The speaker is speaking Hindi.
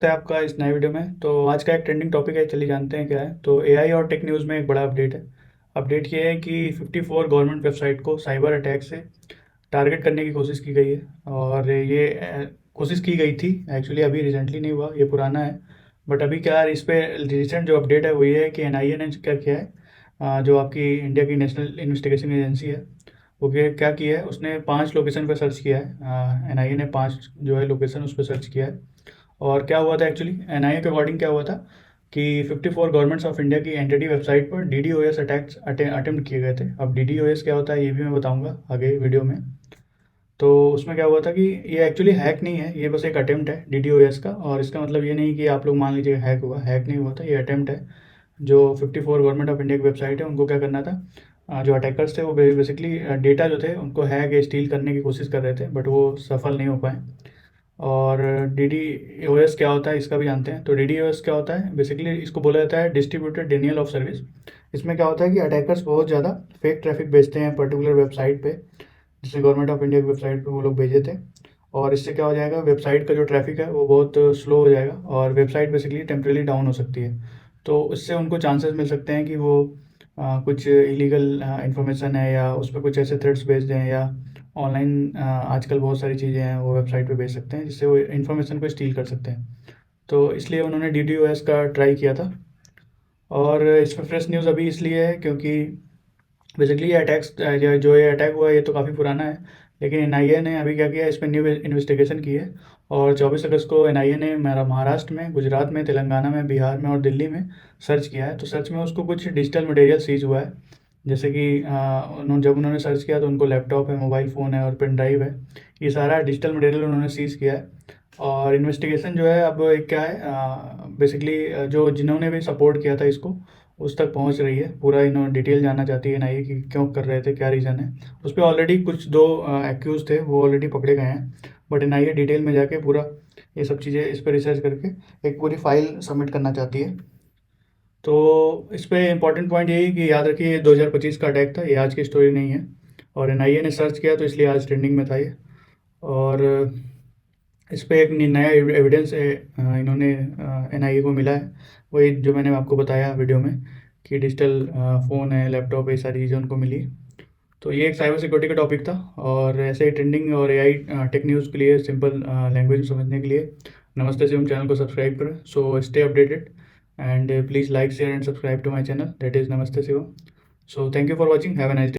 है आपका इस नए वीडियो में। तो आज का एक ट्रेंडिंग टॉपिक है, चलिए जानते हैं क्या है। तो एआई और टेक न्यूज़ में एक बड़ा अपडेट है। अपडेट ये है कि 54 गवर्नमेंट वेबसाइट को साइबर अटैक से टारगेट करने की कोशिश की गई है। और ये कोशिश की गई थी एक्चुअली, अभी रिसेंटली नहीं हुआ, ये पुराना है। बट अभी क्या है, इस पे रिसेंट जो अपडेट है वो ये है कि एनआईए ने क्या किया है, जो आपकी इंडिया की नेशनल इन्वेस्टिगेशन एजेंसी है, वो क्या किया है, उसने 5 लोकेशन पर सर्च किया है। एनआईए ने 5 जो है लोकेशन उस पर सर्च किया है। और क्या हुआ था एक्चुअली, एनआईए के अकॉर्डिंग क्या हुआ था कि 54 गवर्नमेंट्स ऑफ इंडिया की एंटिटी वेबसाइट पर डीडीओएस अटैक्स अटेम्प्ट किए गए थे। अब डीडीओएस क्या होता है ये भी मैं बताऊंगा आगे वीडियो में। तो उसमें क्या हुआ था कि ये एक्चुअली हैक नहीं है, ये बस एक अटेम्प्ट है डीडीओएस का। और इसका मतलब ये नहीं कि आप लोग मान लीजिए हैक हुआ, हैक नहीं हुआ था, ये अटेम्प्ट है। जो 54 गवर्नमेंट ऑफ इंडिया की वेबसाइट है उनको क्या करना था, जो अटैकर्स थे वो बेसिकली डेटा जो थे उनको हैक या स्टील करने की कोशिश कर रहे थे, बट वो सफल नहीं हो पाए। और डी डी ओ एस क्या होता है इसका भी जानते हैं। तो डी डी ओ एस क्या होता है, बेसिकली इसको बोला जाता है डिस्ट्रीब्यूटेड डिनियल ऑफ सर्विस। इसमें क्या होता है कि अटैकर्स बहुत ज़्यादा फेक ट्रैफिक भेजते हैं पर्टिकुलर वेबसाइट पे, जैसे गवर्नमेंट ऑफ इंडिया की वेबसाइट पे वो लोग भेजे थे। और इससे क्या हो जाएगा, वेबसाइट का जो ट्रैफिक है वो बहुत स्लो हो जाएगा और वेबसाइट बेसिकली टेम्परेली डाउन हो सकती है। तो इससे उनको चांसेस मिल सकते हैं कि वो कुछ इलीगल इंफॉर्मेशन है या उस पर कुछ ऐसे थ्रेड्स भेज दें, या ऑनलाइन आजकल बहुत सारी चीज़ें हैं वो वेबसाइट पे भेज सकते हैं जिससे वो इन्फॉर्मेशन को स्टील कर सकते हैं। तो इसलिए उन्होंने डी डी ओ एस का ट्राई किया था। और इस पर फ्रेश न्यूज़ अभी इसलिए है क्योंकि बेसिकली ये अटैक्स जो ये अटैक हुआ ये तो काफ़ी पुराना है, लेकिन एनआईए ने अभी क्या किया, इस पर न्यू इन्वेस्टिगेशन की है। और 24 अगस्त को एनआईए ने महाराष्ट्र में, गुजरात में, तेलंगाना में, बिहार में और दिल्ली में सर्च किया है। तो सर्च में उसको कुछ डिजिटल मटेरियल सीज हुआ है। जैसे कि जब उन्होंने सर्च किया तो उनको लैपटॉप है, मोबाइल फ़ोन है और पेन ड्राइव है। ये सारा डिजिटल मटेरियल उन्होंने सीज किया है। और इन्वेस्टिगेशन जो है अब एक क्या है, बेसिकली जो जिन्होंने भी सपोर्ट किया था इसको उस तक पहुंच रही है। पूरा इन्होंने डिटेल जानना चाहती है एनआईए कि क्यों कर रहे थे, क्या रीज़न है। उस पर ऑलरेडी कुछ 2 एक्यूज थे वो ऑलरेडी पकड़े गए हैं। बट एनआईए डिटेल में जाके पूरा ये सब चीज़ें इस पर रिसर्च करके एक पूरी फाइल सबमिट करना चाहती है। तो इस पे इम्पॉर्टेंट पॉइंट यही कि याद रखिए ये 2025 का अटैक था, ये आज की स्टोरी नहीं है। और एनआईए ने सर्च किया तो इसलिए आज ट्रेंडिंग में था ये। और इस पे एक नया एविडेंस इन्होंने एनआईए को मिला है, वही जो मैंने आपको बताया वीडियो में कि डिजिटल फ़ोन है, लैपटॉप है, ये सारी चीज़ें उनको मिली। तो ये एक साइबर सिक्योरिटी का टॉपिक था। और ऐसे ही ट्रेंडिंग और एआई टेक न्यूज़ के लिए सिंपल लैंग्वेज में समझने के लिए नमस्ते शिवम चैनल को सब्सक्राइब करें। So stay updated and please like share and subscribe to my channel, that is Namaste Shivam. So thank you for watching, have a nice day.